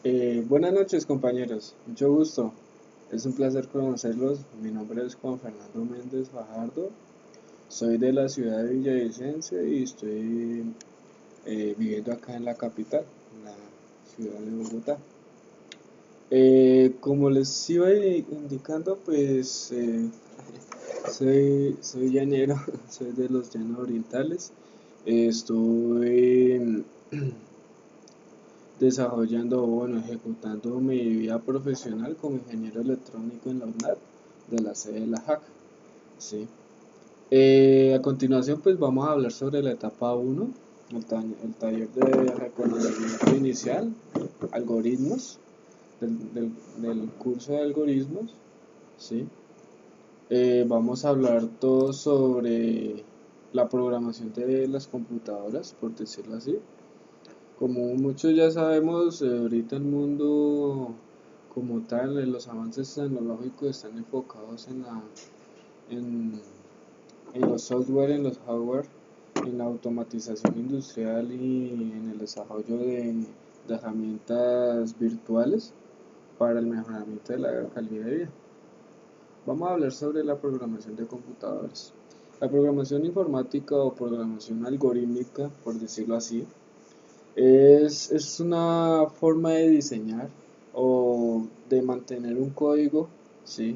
Buenas noches, compañeros, mucho gusto, es un placer conocerlos. Mi nombre es Juan Fernando Méndez Fajardo, soy de la ciudad de Villavicencio y estoy viviendo acá en la capital, en la ciudad de Bogotá. Como les iba indicando, pues soy llanero, soy de los llanos orientales. Estoy desarrollando, bueno, ejecutando mi vida profesional como ingeniero electrónico en la UNAD de la sede de la JAC. ¿Sí? A continuación, pues vamos a hablar sobre la etapa uno, el taller de reconocimiento inicial, algoritmos, del curso de algoritmos. ¿Sí? Vamos a hablar todo sobre la programación de las computadoras, por decirlo así. Como muchos ya sabemos, ahorita el mundo como tal, los avances tecnológicos están enfocados en, en los software, en los hardware, en la automatización industrial y en el desarrollo de herramientas virtuales para el mejoramiento de la calidad de vida. Vamos a hablar sobre la programación de computadores. La programación informática o programación algorítmica, por decirlo así, es una forma de diseñar o de mantener un código, ¿sí?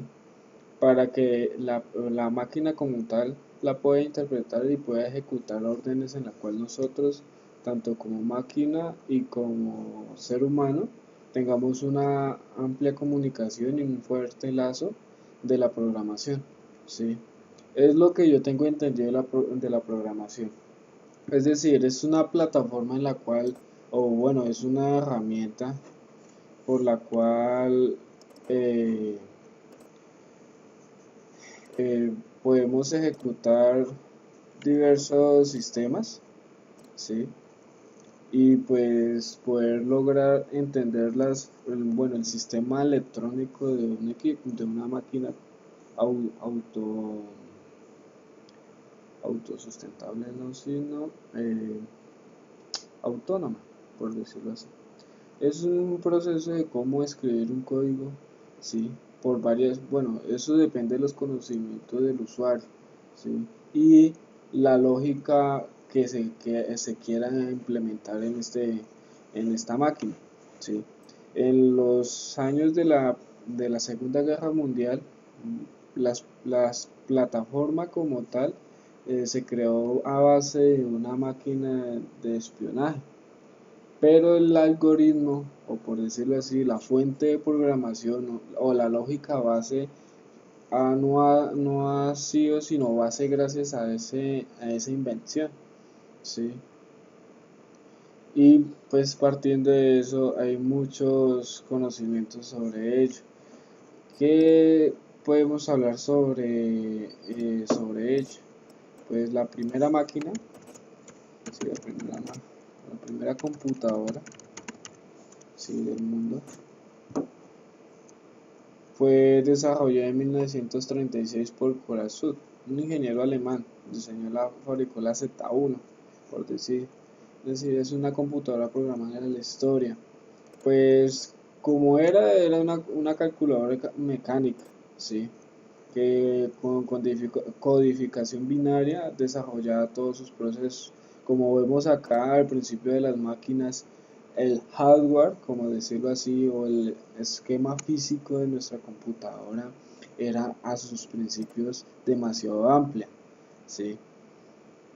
Para que la máquina como tal la pueda interpretar y pueda ejecutar órdenes en la cual nosotros, tanto como máquina y como ser humano, tengamos una amplia comunicación y un fuerte lazo de la programación, ¿sí? Es lo que yo tengo entendido de la programación. Es decir, es una plataforma en la cual, o bueno, es una herramienta por la cual eh, eh, podemos ejecutar diversos sistemas, ¿sí? Y pues poder lograr entender bueno, el sistema electrónico de un equipo, de una máquina au- auto, autosustentable, no, sino autónoma, por decirlo así. Es un proceso de cómo escribir un código, ¿sí? Por varias, bueno, eso depende de los conocimientos del usuario, ¿sí? Y la lógica que se quiera implementar en esta máquina, ¿sí? En los años de la Segunda Guerra Mundial, las plataformas como tal se creó a base de una máquina de espionaje, pero el algoritmo, o por decirlo así, la fuente de programación o la lógica base no ha sido sino base gracias a esa invención, ¿sí? Y pues partiendo de eso hay muchos conocimientos sobre ello. ¿Qué podemos hablar sobre ello? Pues la primera máquina, sí, la primera computadora, sí, del mundo fue desarrollada en 1936 por Kurasut, un ingeniero alemán. Diseñó fabricó la Z1, por decir. Es decir, es una computadora programada en la historia. Pues como era una calculadora mecánica, ¿sí? Que con codificación binaria desarrollaba todos sus procesos. Como vemos acá al principio de las máquinas, el hardware, como decirlo así, o el esquema físico de nuestra computadora era a sus principios demasiado amplia, ¿sí?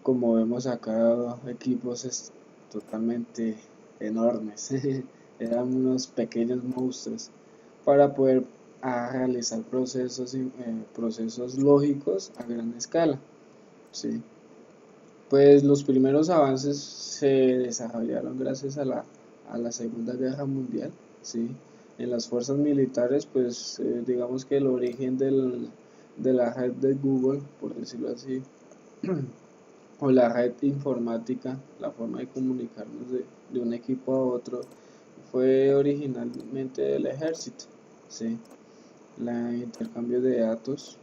Como vemos acá, equipos totalmente enormes, eran unos pequeños monstruos para poder realizar procesos lógicos a gran escala, ¿sí? Pues los primeros avances se desarrollaron gracias a la Segunda Guerra Mundial, ¿sí? En las fuerzas militares, pues digamos que el origen de la red de Google, por decirlo así, o la red informática, la forma de comunicarnos de un equipo a otro, fue originalmente del ejército, ¿sí? El intercambio de datos,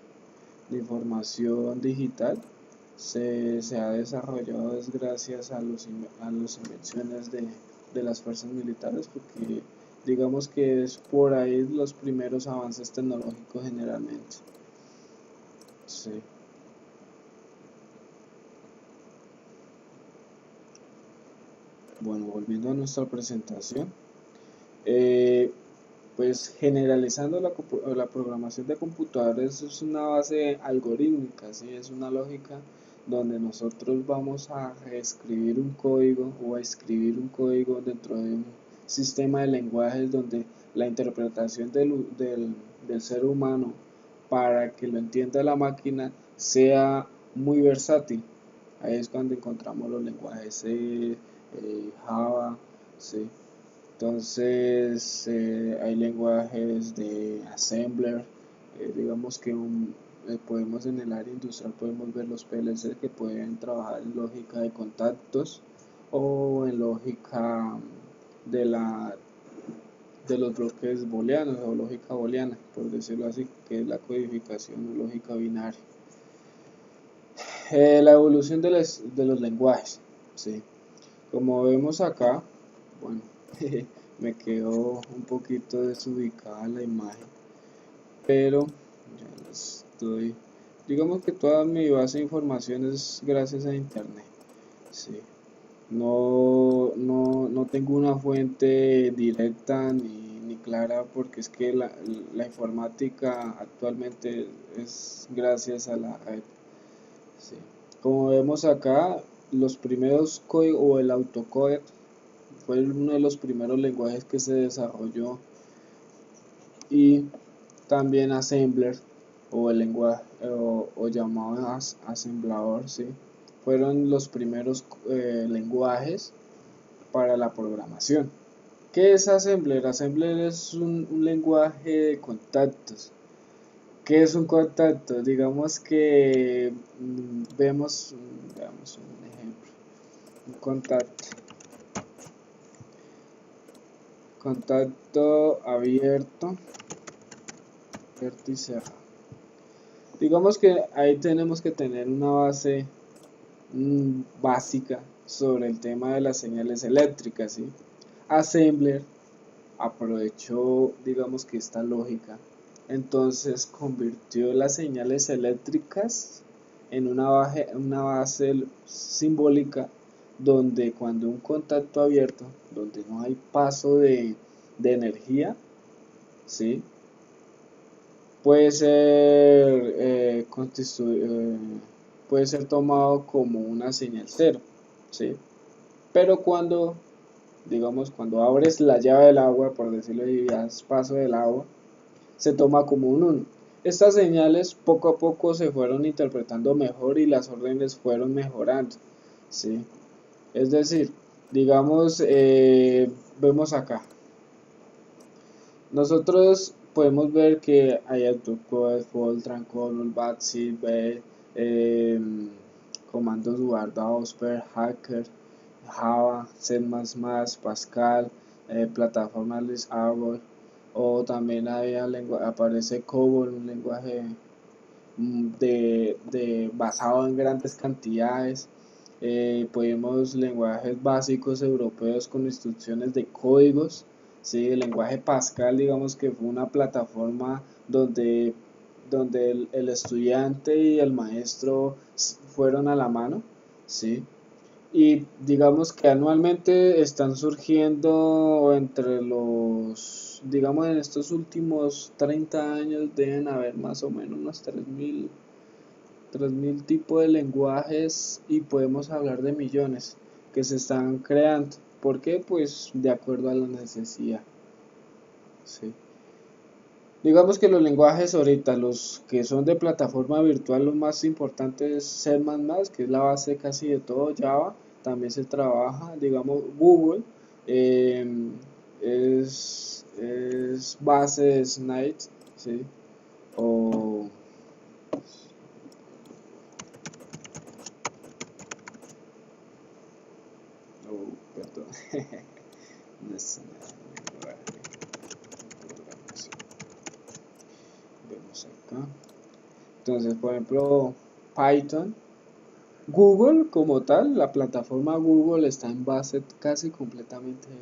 de información digital, se ha desarrollado es gracias a las invenciones de las fuerzas militares, porque Digamos que es por ahí los primeros avances tecnológicos generalmente. Sí. Bueno, volviendo a nuestra presentación, eh, pues generalizando la programación de computadores es una base algorítmica, ¿sí? Es una lógica donde nosotros vamos a reescribir un código o a escribir un código dentro de un sistema de lenguajes donde la interpretación del ser humano para que lo entienda la máquina sea muy versátil. Ahí es cuando encontramos los lenguajes C, Java, ¿sí? Entonces hay lenguajes de assembler, digamos que podemos en el área industrial podemos ver los PLC que pueden trabajar en lógica de contactos o en lógica de la de los bloques booleanos o lógica booleana, por decirlo así, que es la codificación o lógica binaria. La evolución de los lenguajes, ¿sí? Como vemos acá, bueno, me quedó un poquito desubicada la imagen, pero ya la estoy. Digamos que toda mi base de información es gracias a internet. Sí. No tengo una fuente directa ni clara porque es que la informática actualmente es gracias a la red. Sí. Como vemos acá, los primeros códigos o el autocode fue uno de los primeros lenguajes que se desarrolló, y también assembler o el lenguaje o llamado asemblador, ¿sí? Fueron los primeros lenguajes para la programación. ¿Qué es assembler? Assembler es un lenguaje de contactos. ¿Qué es un contacto? Digamos que veamos un ejemplo. Un contacto abierto y cerrado. Digamos que ahí tenemos que tener una base básica sobre el tema de las señales eléctricas, ¿sí? Assembler aprovechó, digamos que esta lógica, entonces convirtió las señales eléctricas en una base simbólica donde cuando un contacto abierto, donde no hay paso de energía, ¿sí? Puede ser, puede ser tomado como una señal cero, ¿sí? Pero cuando, digamos, cuando abres la llave del agua, por decirlo y das paso del agua, se toma como un 1. Estas señales poco a poco se fueron interpretando mejor y las órdenes fueron mejorando, ¿sí? Es decir, digamos, vemos acá, nosotros podemos ver que hay AutoCode, Fortran, Control, Backseat, B, comandos guardados, per Hacker, Java, C++, Pascal, plataformas Arbor, o también aparece COBOL, un lenguaje basado en grandes cantidades. Podemos lenguajes básicos europeos con instrucciones de códigos. ¿Sí? El lenguaje Pascal, digamos que fue una plataforma donde el estudiante y el maestro fueron a la mano, ¿sí? Y digamos que anualmente están surgiendo digamos en estos últimos 30 años deben haber más o menos unos 3000 tipos de lenguajes y podemos hablar de millones que se están creando. ¿Por qué? Pues de acuerdo a la necesidad. Sí. Digamos que los lenguajes ahorita, los que son de plataforma virtual, los más importantes es C++, que es la base casi de todo, Java, también se trabaja, digamos, Google, eh, es base de Snake, ¿sí? O, perdón, no es lenguaje de programación. Vemos acá. Entonces, por ejemplo, Python. Google como tal, la plataforma Google está en base casi completamente